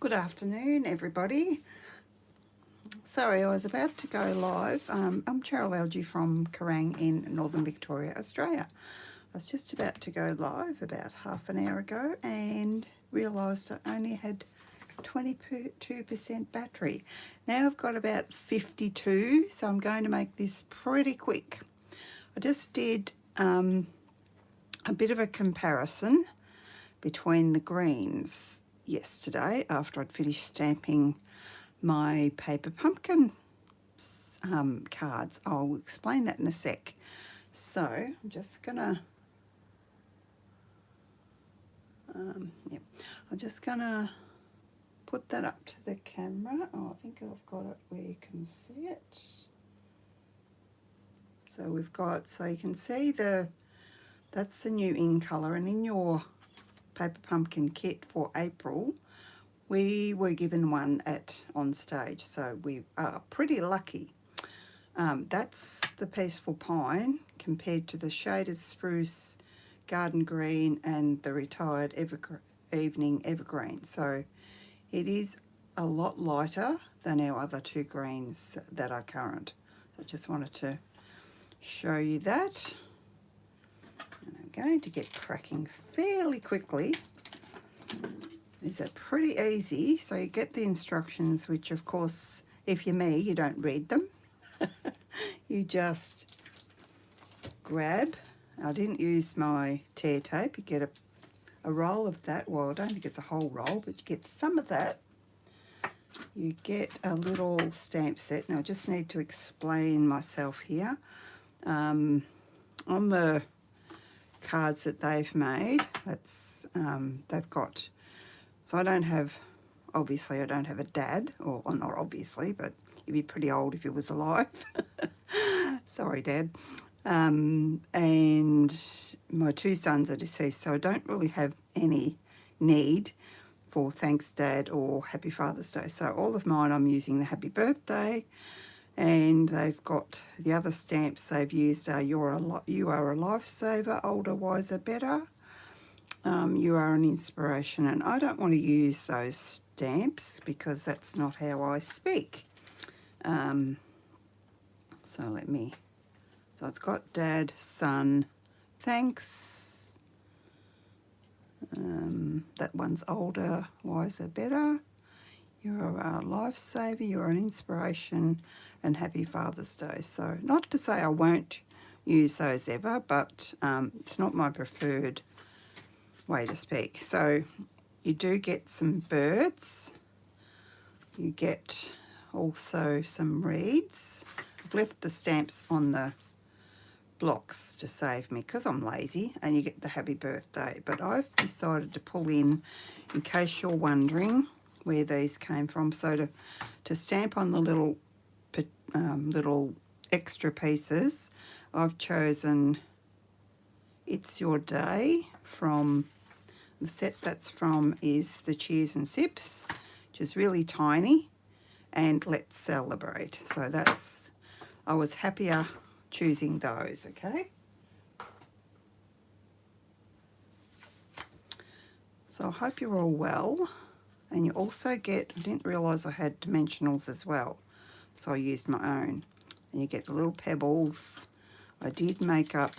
Good afternoon, everybody. Sorry, I was about to go live. I'm Cheryl Algie from Kerrang in Northern Victoria, Australia. I was just about to go live about half an hour ago and realised I only had 22% battery. Now I've got about 52, so I'm going to make this pretty quick. I just did a bit of a comparison between the greens yesterday after I'd finished stamping my paper pumpkin cards. I'll explain that in a sec. So I'm just gonna I'm just gonna put that up to the camera. Oh, I think I've got it where you can see it. So we've got, so you can see that's the new in colour, and in your paper pumpkin kit for April we were given one on stage, so we are pretty lucky. That's the Peaceful Pine compared to the Shaded Spruce, Garden Green and the Retired Evening Evergreen. So it is a lot lighter than our other two greens that are current. I just wanted to show you that. And I'm going to get cracking fairly quickly. These are pretty easy, so you get the instructions, which of course, if you're me, you don't read them. You just grab, I didn't use my tear tape, you get a roll of that. Well, I don't think it's a whole roll, but you get some of that. You get a little stamp set. Now I just need to explain myself here. On the cards that they've made, they've got, so I don't have, obviously I don't have a dad, or not obviously, but he'd be pretty old if he was alive. Sorry, Dad. And my two sons are deceased, so I don't really have any need for thanks Dad or happy Father's Day. So all of mine I'm using the happy birthday, and they've got the other stamps they've used are you are a lifesaver, older, wiser, better. You are an inspiration, and I don't want to use those stamps because that's not how I speak. So it's got Dad, Son, thanks. That one's older, wiser, better. You're a lifesaver, you're an inspiration, and happy Father's Day. So not to say I won't use those ever, but it's not my preferred way to speak. So you do get some birds. You get also some reeds. I've left the stamps on the blocks to save me because I'm lazy, and you get the happy birthday. But I've decided to pull in case you're wondering where these came from. So to stamp on the little extra pieces, I've chosen It's Your Day from the set that's from is the Cheers and Sips, which is really tiny, and Let's Celebrate. So I was happier choosing those, okay? So I hope you're all well. And you also get, I didn't realise I had dimensionals as well, so I used my own. And you get the little pebbles. I did make up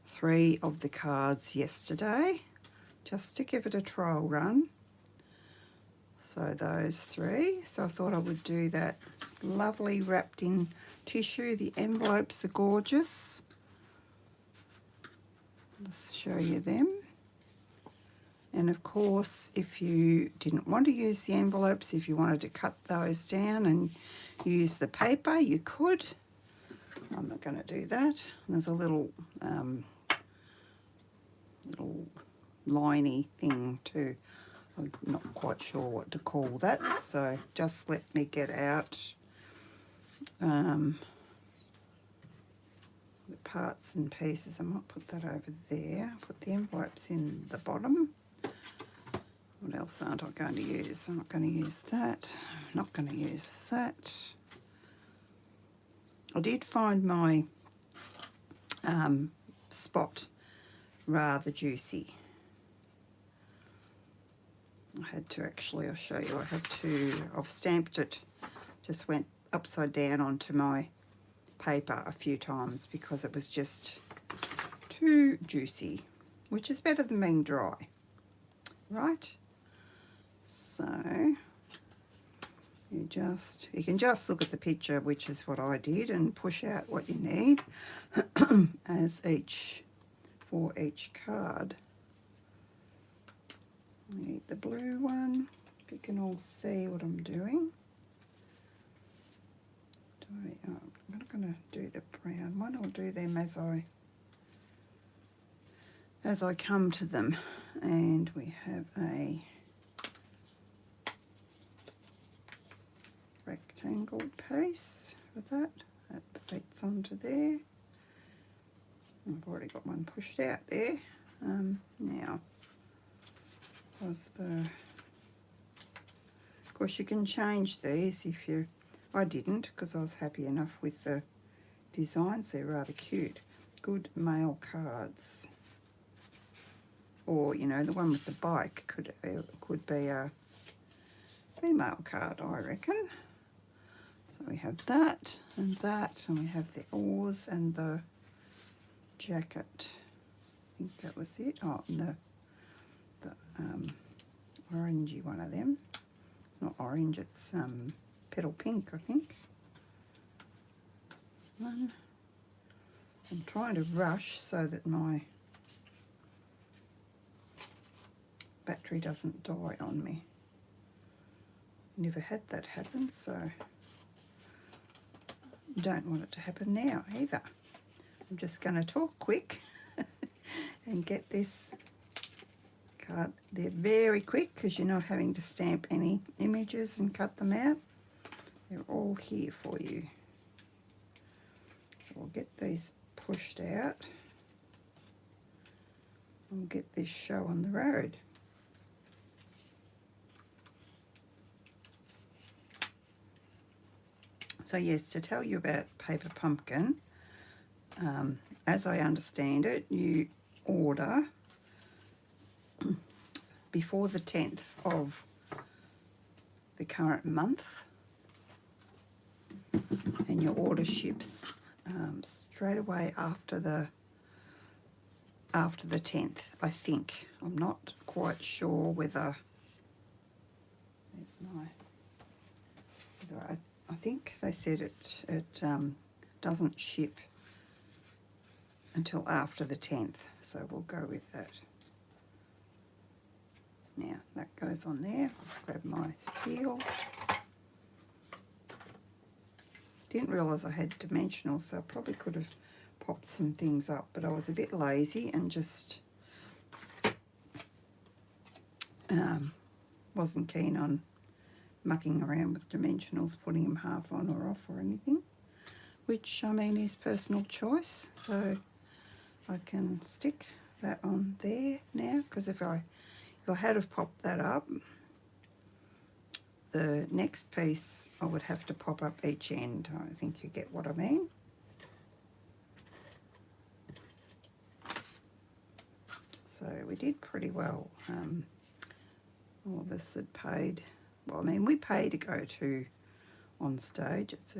3 of the cards yesterday, just to give it a trial run. So those 3. So I thought I would do that. It's lovely wrapped in tissue. The envelopes are gorgeous. Let's show you them. And of course, if you didn't want to use the envelopes, if you wanted to cut those down and use the paper, you could. I'm not going to do that. And there's a little liney thing too. I'm not quite sure what to call that, so just let me get out the parts and pieces. I might put that over there. Put the envelopes in the bottom. What else aren't I going to use? I'm not going to use that. I'm not going to use that. I did find my spot rather juicy. I had to actually, I'll show you, I've stamped it, just went upside down onto my paper a few times because it was just too juicy, which is better than being dry, right? So you can just look at the picture, which is what I did, and push out what you need for each card. I need the blue one, if you can all see what I'm doing. I'm not going to do the brown one, I'll do them as I come to them. And we have a rectangle piece for that fits onto there. I've already got one pushed out there. Now, of course you can change these if you, I didn't because I was happy enough with the designs, they're rather cute. Good male cards. Or, you know, the one with the bike could be a female card, I reckon. So we have that, and we have the oars and the jacket. I think that was it. Oh, and the orangey one of them. It's not orange, it's petal pink, I think. I'm trying to rush so that my battery doesn't die on me. Never had that happen, so don't want it to happen now either. I'm just going to talk quick and get this card. They're very quick because you're not having to stamp any images and cut them out. They're all here for you. So we'll get these pushed out and we'll get this show on the road. So yes, to tell you about Paper Pumpkin, as I understand it, you order before the 10th of the current month, and your order ships straight away after the 10th, I think. I'm not quite sure whether I think they said it doesn't ship until after the 10th, so we'll go with that. Now that goes on there. Let's grab my seal. Didn't realise I had dimensionals, so I probably could have popped some things up, but I was a bit lazy and just wasn't keen on mucking around with dimensionals, putting them half on or off or anything, which I mean is personal choice. So I can stick that on there now, because if I had have popped that up, the next piece I would have to pop up each end. I think you get what I mean. So we did pretty well. All of us that paid, well, I mean, we pay to go to On Stage. It's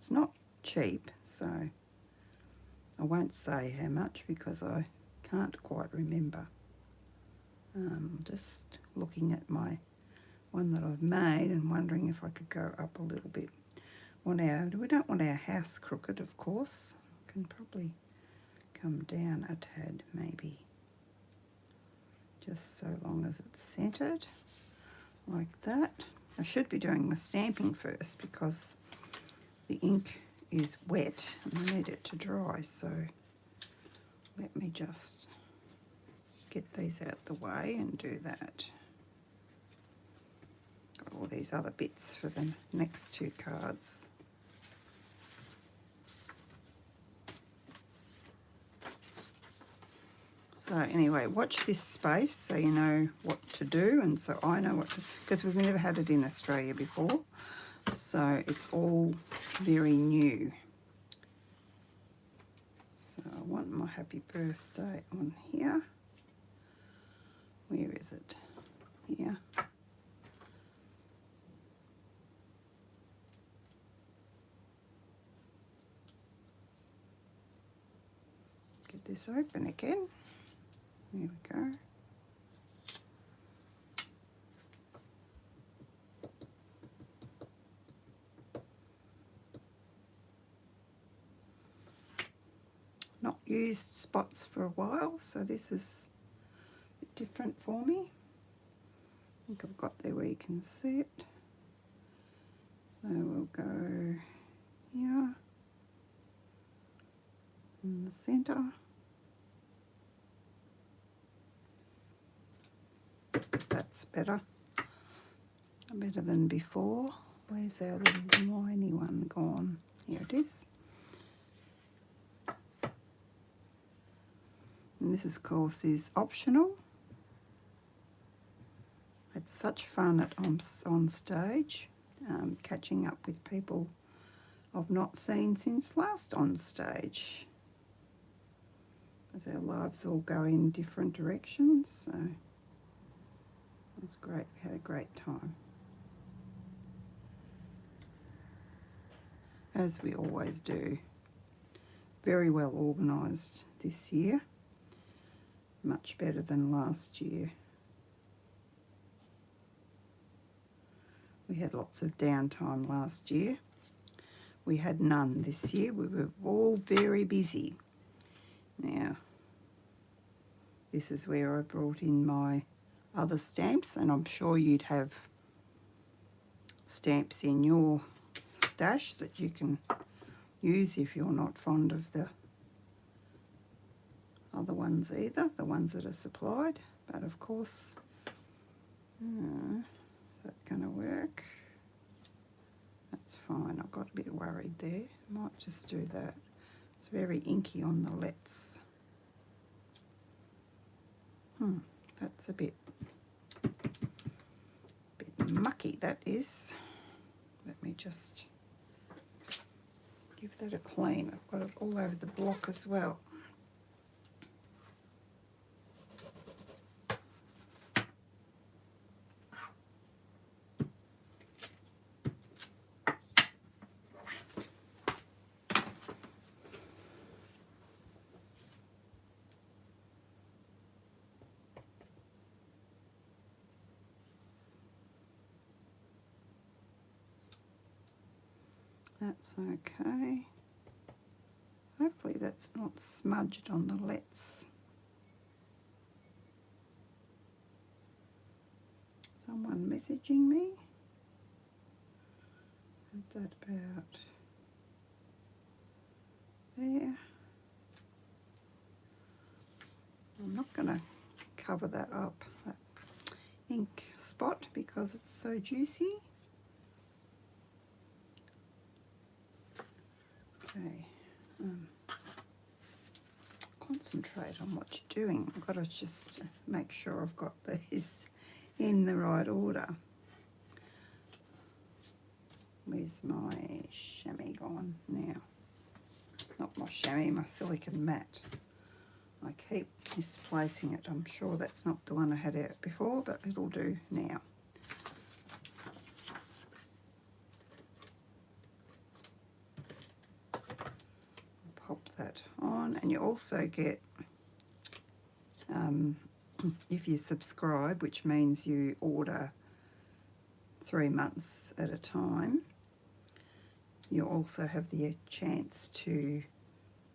not cheap, so I won't say how much because I can't quite remember. Just looking at my one that I've made and wondering if I could go up a little bit. We don't want our house crooked, of course. Can probably come down a tad, maybe. Just so long as it's centered, like that. I should be doing my stamping first because the ink is wet and I need it to dry, so let me just get these out the way and do that. Got all these other bits for the next two cards. So anyway, watch this space so you know what to do, and so I know what to, because we've never had it in Australia before, so it's all very new. So I want my happy birthday on here. Where is it? here. Get this open again. There we go. Not used spots for a while, so this is a bit different for me. I think I've got there where you can see it. So we'll go here in the centre. That's better. Better than before. Where's our little whiny one gone? Here it is. And this, of course, is optional. Had such fun on stage, catching up with people I've not seen since last on stage. As our lives all go in different directions, so it was great. We had a great time. As we always do. Very well organised this year. Much better than last year. We had lots of downtime last year. We had none this year. We were all very busy. Now, this is where I brought in my other stamps, and I'm sure you'd have stamps in your stash that you can use if you're not fond of the other ones either, the ones that are supplied. But of course, is that going to work? That's fine. I got a bit worried there. Might just do that. It's very inky on the lets. That's a bit mucky, that is. Let me just give that a clean. I've got it all over the block as well. That's okay. Hopefully that's not smudged on the lets. Someone messaging me? Had that about there. I'm not going to cover that up, that ink spot, because it's so juicy. Okay, concentrate on what you're doing. I've got to just make sure I've got these in the right order. Where's my chamois gone now? Not my chamois, my silicone matte. I keep misplacing it. I'm sure that's not the one I had out before, but it'll do now. Pop that on, and you also get, if you subscribe, which means you order 3 months at a time, you also have the chance to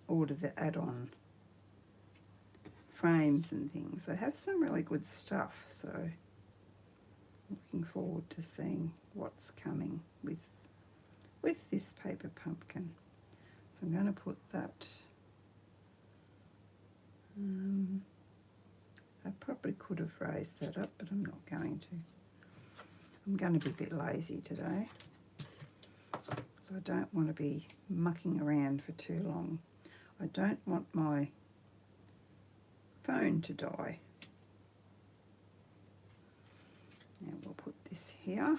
order the add-on frames and things. They have some really good stuff, so looking forward to seeing what's coming with this paper pumpkin. So I'm going to put that, I probably could have raised that up, but I'm not going to. I'm going to be a bit lazy today, so I don't want to be mucking around for too long. I don't want my phone to die. Now we'll put this here.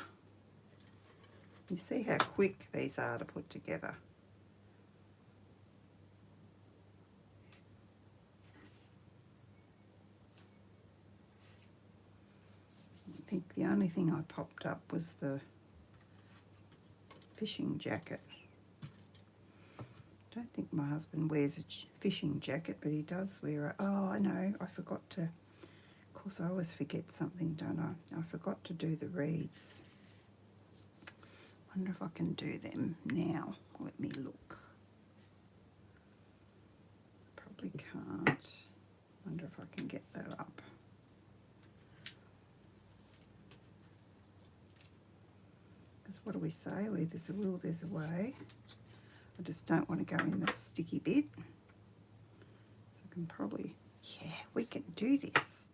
You see how quick these are to put together. I think the only thing I popped up was the fishing jacket. I don't think my husband wears a fishing jacket, but he does wear a... Oh, I know, I forgot to... Of course, I always forget something, don't I? I forgot to do the reeds. Wonder if I can do them now. Let me look. Probably can't. Wonder if I can get that up. Because what do we say? Where there's a will, there's a way. I just don't want to go in the sticky bit. So I can probably... Yeah, we can do this.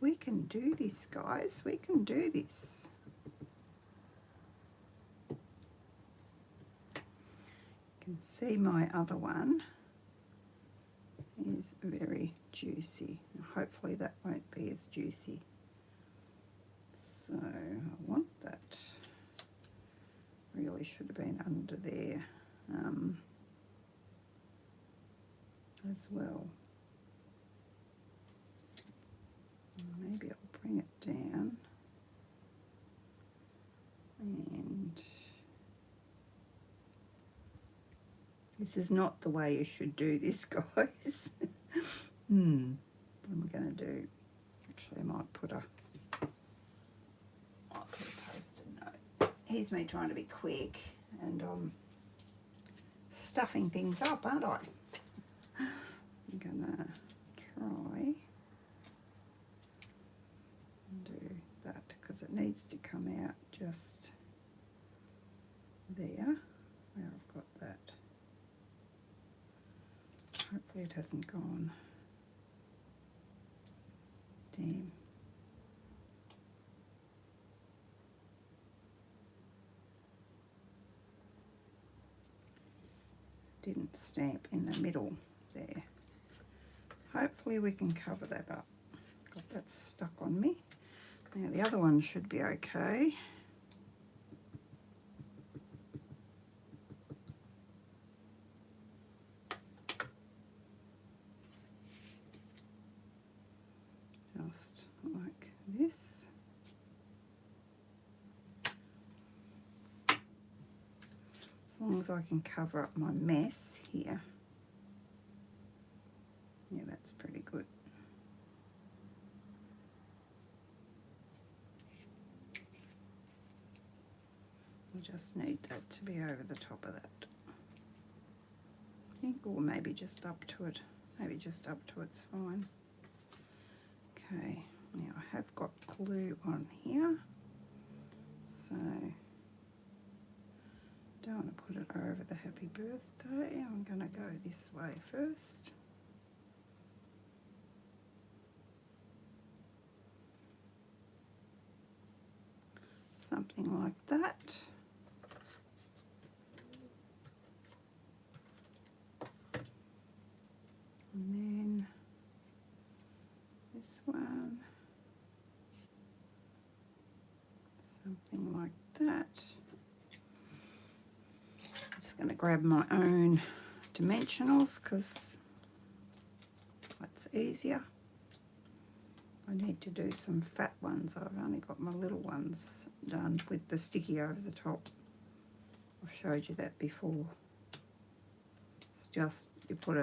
We can do this, guys. We can do this. You can see my other one is very juicy. Hopefully that won't be as juicy. So I want that. Really should have been under there as well. Maybe I'll bring it down and this is not the way you should do this, guys. What am I going to do? Actually, I might put a post-it note. Here's me trying to be quick and I'm stuffing things up, aren't I? I'm going to try and do that because it needs to come out just there where I've got that. Hopefully it hasn't gone. Damn. Didn't stamp in the middle there. Hopefully we can cover that up. Got that stuck on me. Now the other one should be okay. Just like this. As long as I can cover up my mess here. Yeah, that's pretty good. I just need that to be over the top of that. I think, or maybe just up to it. Maybe just up to it's fine. Okay, now I have got glue on here, so don't want to put it over the happy birthday. I'm going to go this way first. Something like that. And then this one, something like that. I'm just going to grab my own dimensionals because that's easier. I need to do some fat ones. I've only got my little ones done with the sticky over the top. I've showed you that before. It's just you put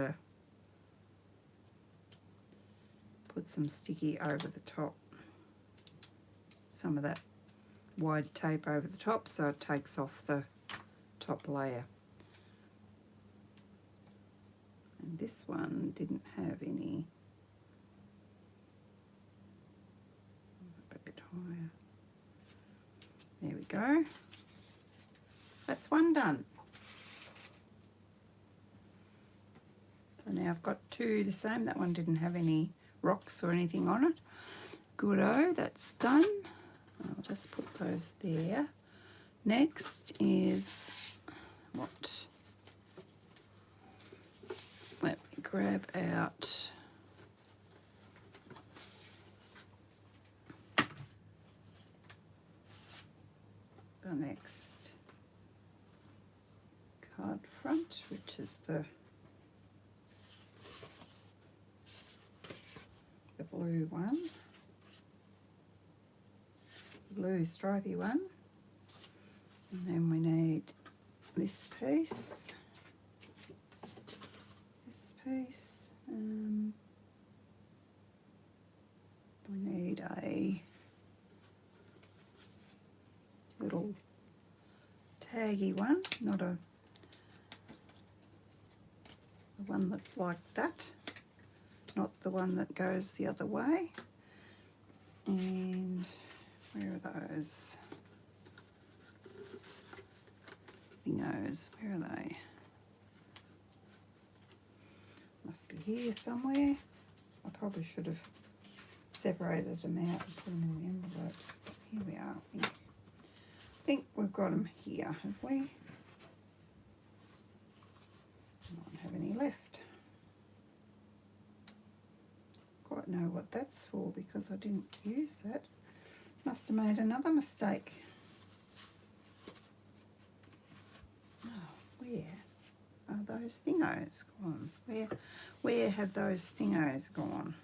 some sticky over the top. Some of that wide tape over the top so it takes off the top layer. And this one didn't have any. A bit higher. There we go. That's one done. So now I've got two the same. That one didn't have any rocks or anything on it. Good-o, that's done. I'll just put those there. Next is what? Let me grab out the next card front, which is the blue one. blue stripy one. And then we need this piece. This piece. We need a little taggy one, not the one that's like that, not the one that goes the other way. And where are those thingos? Where are they? Must be here somewhere. I probably should have separated them out and put them in the envelopes, but here we are. I think we've got them here, have we? I don't have any left. Quite know what that's for because I didn't use that. Must have made another mistake. Oh, where are those thingos gone? Where have those thingos gone?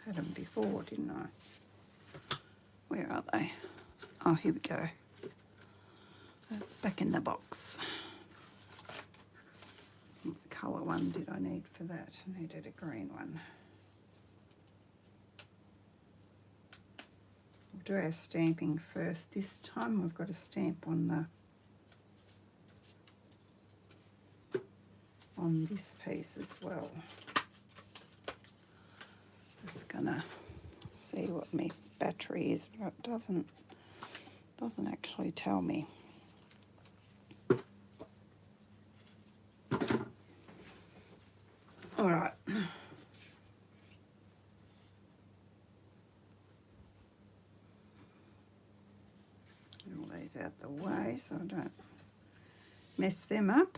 Had them before, didn't I? Where are they? Oh, here we go. Back in the box. What colour one did I need for that? I needed a green one. We'll do our stamping first. This time we've got a stamp on this piece as well. Just gonna see what my battery is, but it doesn't actually tell me. All right. Get all these out the way so I don't mess them up.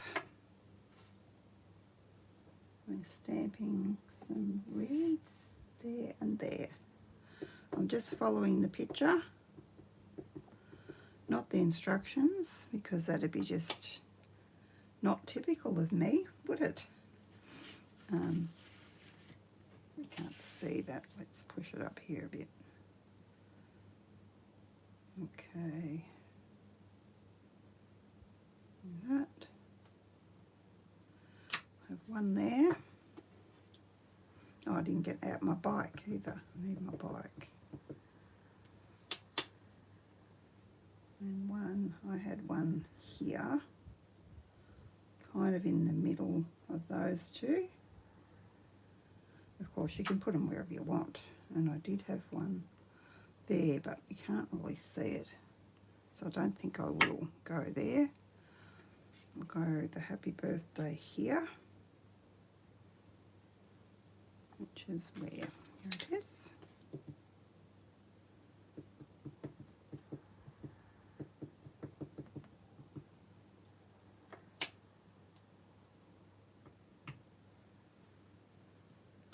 We're stamping some reeds there and there. I'm just following the picture, not the instructions, because that'd be just not typical of me, would it? We can't see that. Let's push it up here a bit. Okay. That. Have one there. Oh, I didn't get out my bike either. I need my bike. And one, I had one here, kind of in the middle of those two. Of course, you can put them wherever you want. And I did have one there, but you can't really see it. So I don't think I will go there. I'll go the happy birthday here, which is where? Here it is.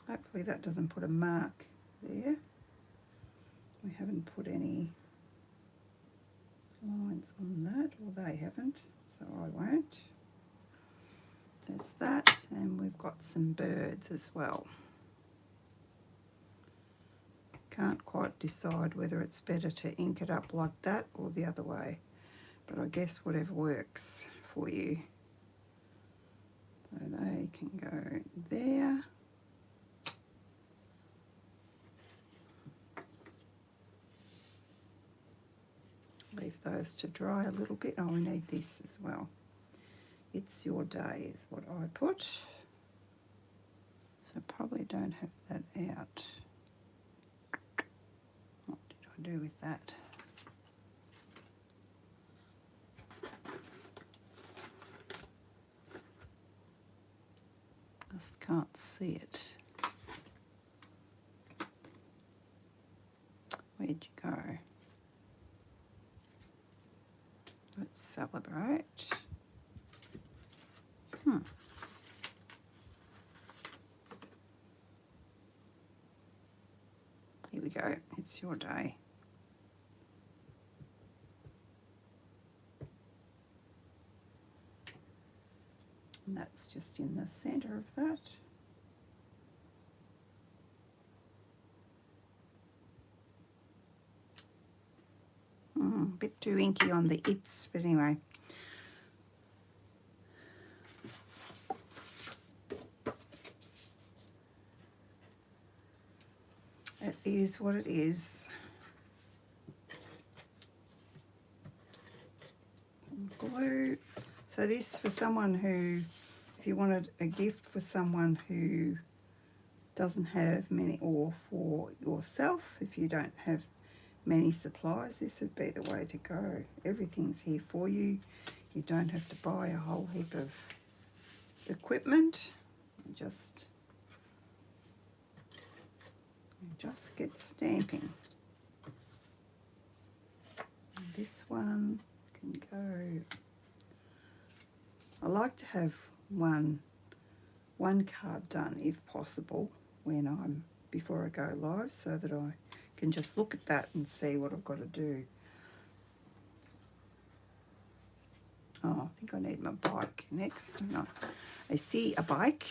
Hopefully that doesn't put a mark there. We haven't put any lines on that, or they haven't, so I won't. There's that, and we've got some birds as well. Can't quite decide whether it's better to ink it up like that or the other way, but I guess whatever works for you. So they can go there. Leave those to dry a little bit. Oh, we need this as well. It's your day is what I put. So probably don't have that out. What did I do with that? Just can't see it. Where'd you go? Let's celebrate. Here we go. It's your day. And that's just in the centre of that. Bit too inky on the its, but anyway. It is what it is. Glue. So this for someone who, if you wanted a gift for someone who doesn't have many, or for yourself, if you don't have many supplies, this would be the way to go. Everything's here for you. You don't have to buy a whole heap of equipment. You just get stamping. And this one can go. I like to have one card done if possible when I'm before I go live, so that I can just look at that and see what I've got to do. Oh, I think I need my bike next. Hang on. I see a bike.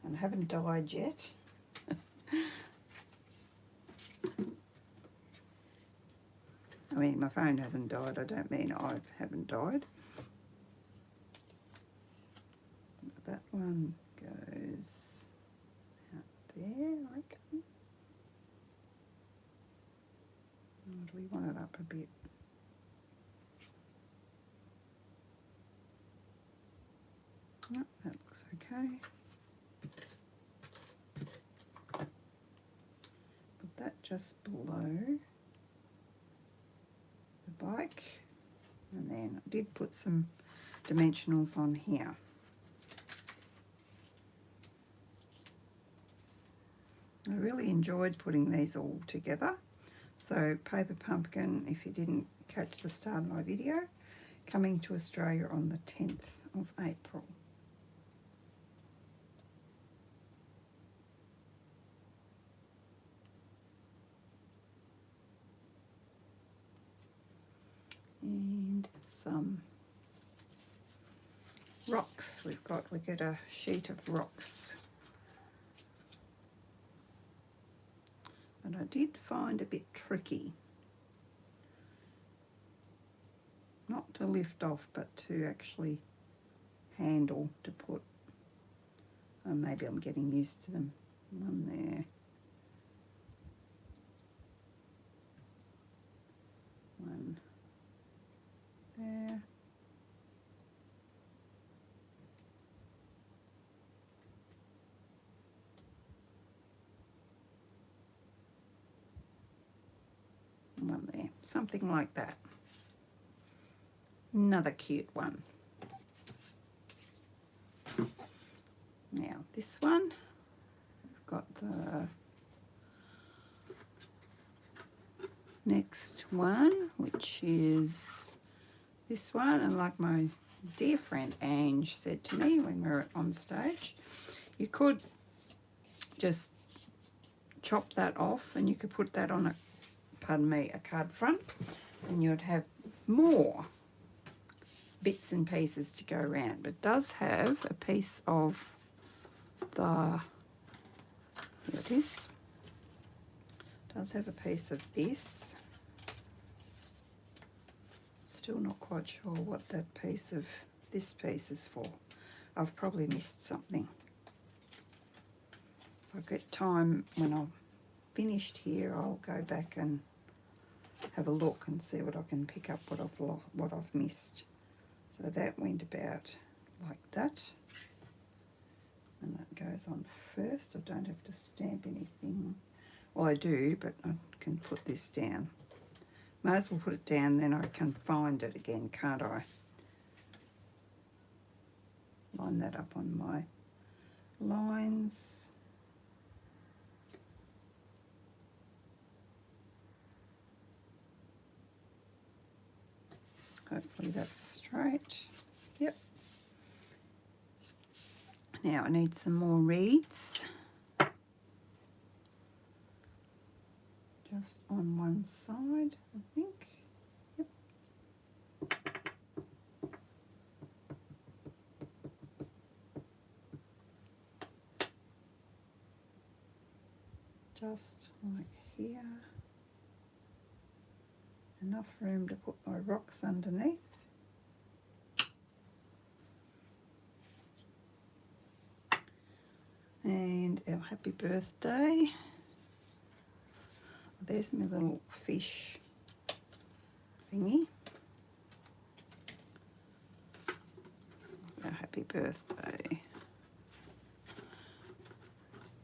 And I haven't died yet. I mean, my phone hasn't died. I don't mean I haven't died. That one goes out there, I reckon. Or do we want it up a bit? No, that looks okay. Put that just below the bike. And then I did put some dimensionals on here. I really enjoyed putting these all together. So Paper Pumpkin, if you didn't catch the start of my video, coming to Australia on the 10th of April. And some rocks. We get a sheet of rocks. And I did find a bit tricky. Not to lift off, but to actually handle to put. Oh, maybe I'm getting used to them. One there. One there. One there. Something like that. Another cute one. Now this one, I've got the next one, which is this one, and like my dear friend Ange said to me when we were on stage, you could just chop that off and you could put that on a, pardon me, a card front, and you'd have more bits and pieces to go around. But it does have a piece of the, here it is, it does have a piece of this. Still not quite sure what that piece of this piece is for. I've probably missed something. If I get time when I'm finished here, I'll go back and have a look and see what I can pick up, what I've missed. So that went about like that, and that goes on first. I don't have to stamp anything. Well, I do, but I can put this down. May as well put it down, then I can find it again, can't I? Line that up on my lines. Hopefully that's straight. Yep. Now I need some more reeds. Just on one side, I think. Yep. just like here. Enough room to put my rocks underneath. And our happy birthday. There's my little fish thingy. Our happy birthday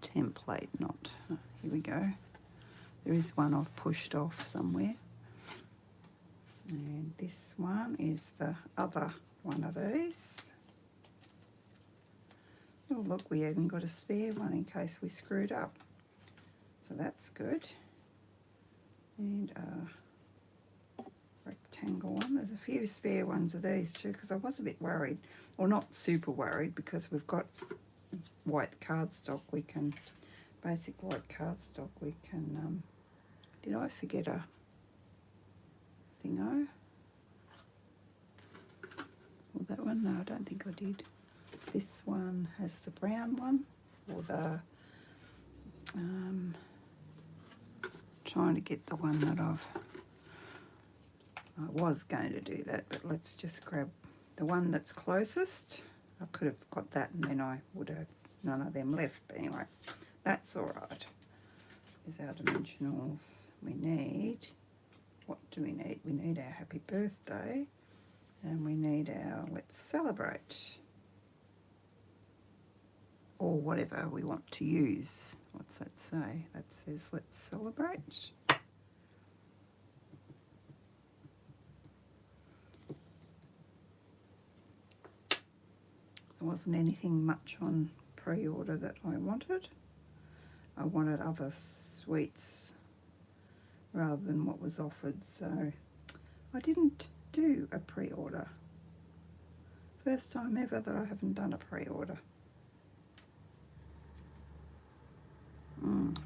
template, not, here we go. There is one I've pushed off somewhere. And this one is the other one of these. Oh look, we even got a spare one in case we screwed up. So that's good. And a rectangle one. There's a few spare ones of these too because I was a bit worried. Well, not super worried because we've got white cardstock. We can, basic white cardstock, we can, did I forget a thingo? Well, that one, no, I don't think I did. This one has the brown one, or the, trying to get the one that I was going to do that, but let's just grab the one that's closest. I could have got that and then I would have none of them left, but anyway, that's all right. There's our dimensionals. We need, what do we need? We need our happy birthday and we need our let's celebrate, or whatever we want to use. What's that say? That says let's celebrate. There wasn't anything much on pre-order that I wanted. I wanted other sweets rather than what was offered, so I didn't do a pre-order. First time ever that I haven't done a pre-order.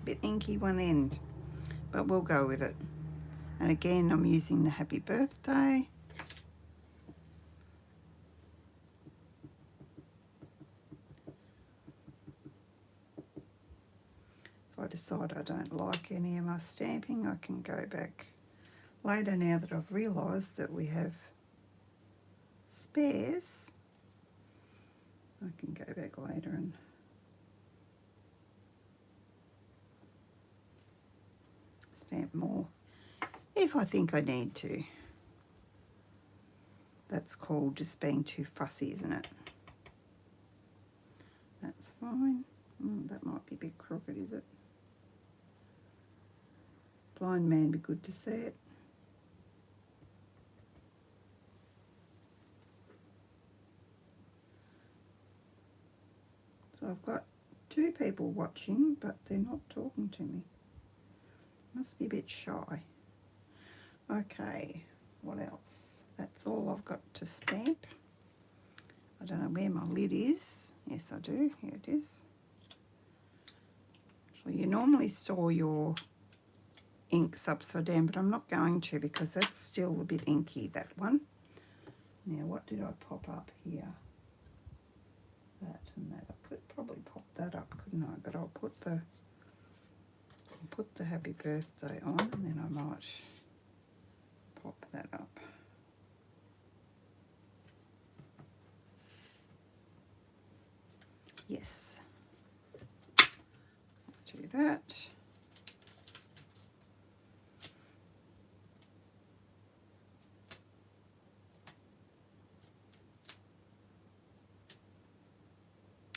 Bit inky one end, but we'll go with it. And again, I'm using the happy birthday. If I decide I don't like any of my stamping, I can go back later now that I've realised that we have spares. I can go back later and stamp more if I think I need to. That's called just being too fussy, isn't it? That's fine. That might be a bit crooked, is it? Blind man be good to see it. So I've got 2 people watching, but they're not talking to me. Must be a bit shy. Okay, what else? That's all I've got to stamp. I don't know where my lid is. Yes, I do. Here it is. So you normally store your inks upside down, but I'm not going to because that's still a bit inky, that one. Now, what did I pop up here? That and that. I could probably pop that up, couldn't I? But I'll put the happy birthday on and then I might pop that up. Yes. I'll do that.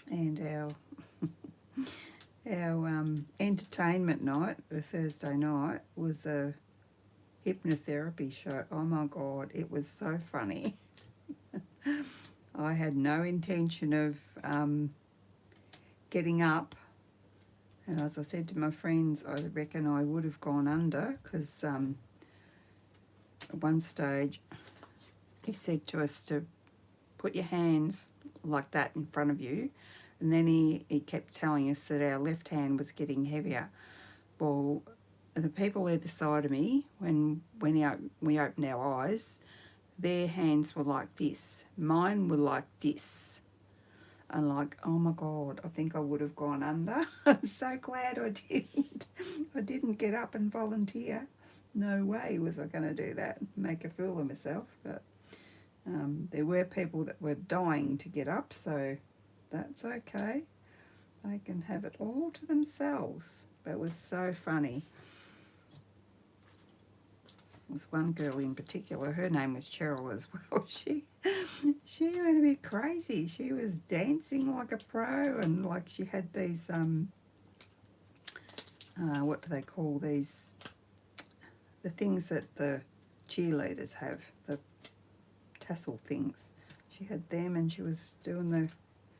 And our entertainment night, the Thursday night, was a hypnotherapy show. Oh my God, it was so funny. I had no intention of getting up, and as I said to my friends, I reckon I would have gone under because at one stage he said to us to put your hands like that in front of you, and then he kept telling us that our left hand was getting heavier. Well, the people either side of me, when we opened our eyes, their hands were like this. Mine were like this. And like, oh my God, I think I would have gone under. I'm so glad I didn't. I didn't get up and volunteer. No way was I going to do that, make a fool of myself. But there were people that were dying to get up, so that's okay. They can have it all to themselves. But it was so funny. There was one girl in particular, her name was Cheryl as well. She went a bit crazy. She was dancing like a pro, and like she had these what do they call these? The things that the cheerleaders have, the tassel things. She had them, and she was doing the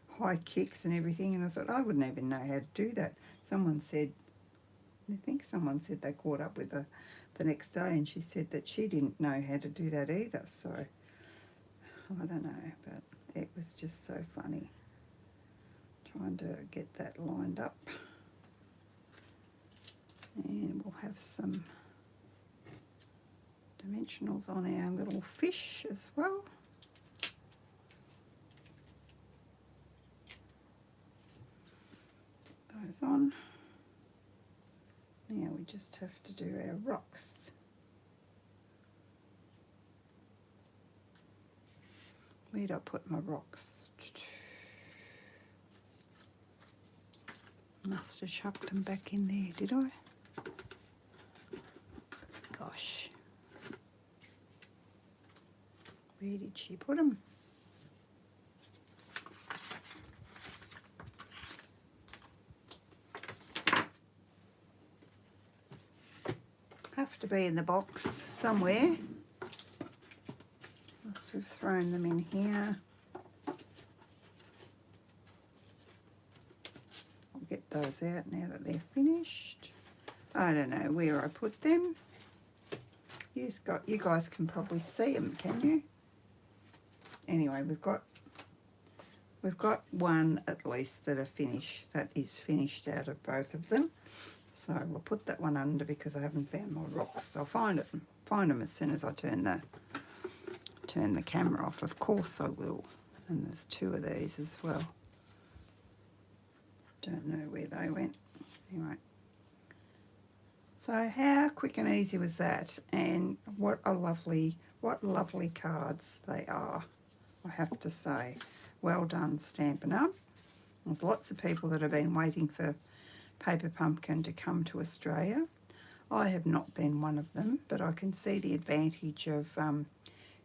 high kicks and everything. And I thought, I wouldn't even know how to do that. Someone said, I think someone said they caught up with her the next day, and she said that she didn't know how to do that either. So I don't know, but it was just so funny trying to get that lined up. And we'll have some dimensionals on our little fish as well. Those on. Now we just have to do our rocks. Where'd I put my rocks? Must have chucked them back in there, did I? Gosh. Where did she put them? Have to be in the box somewhere. Must have thrown them in here. I'll get those out now that they're finished. I don't know where I put them. You guys can probably see them, can you? Anyway, we've got one at least that is finished out of both of them. So we'll put that one under because I haven't found my rocks. I'll find them as soon as I turn the camera off. Of course I will. And there's two of these as well. Don't know where they went. Anyway. So how quick and easy was that? And what lovely cards they are, I have to say. Well done Stampin' Up. There's lots of people that have been waiting for Paper Pumpkin to come to Australia. I have not been one of them, but I can see the advantage of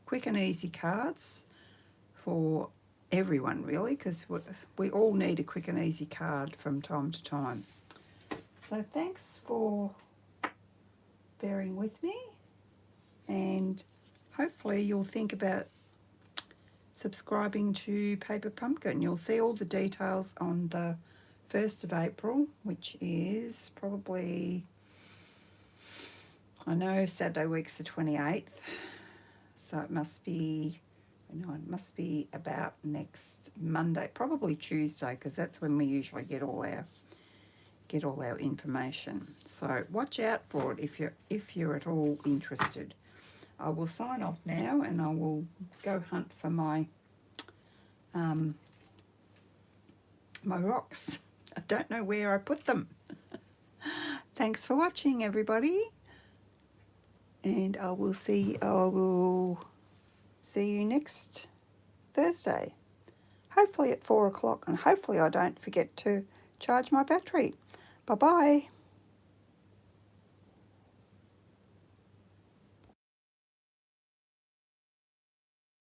quick and easy cards for everyone really, because we all need a quick and easy card from time to time. So thanks for bearing with me, and hopefully you'll think about subscribing to Paper Pumpkin. You'll see all the details on the 1st of April, which is probably, I know Saturday week's the 28th, so it must be, it must be about next Monday, probably Tuesday, because that's when we usually get all our information. So watch out for it if you're at all interested. I will sign off now, and I will go hunt for my my rocks. I don't know where I put them. Thanks for watching, everybody, and I will see you next Thursday, hopefully at 4 o'clock, and hopefully I don't forget to charge my battery. Bye bye.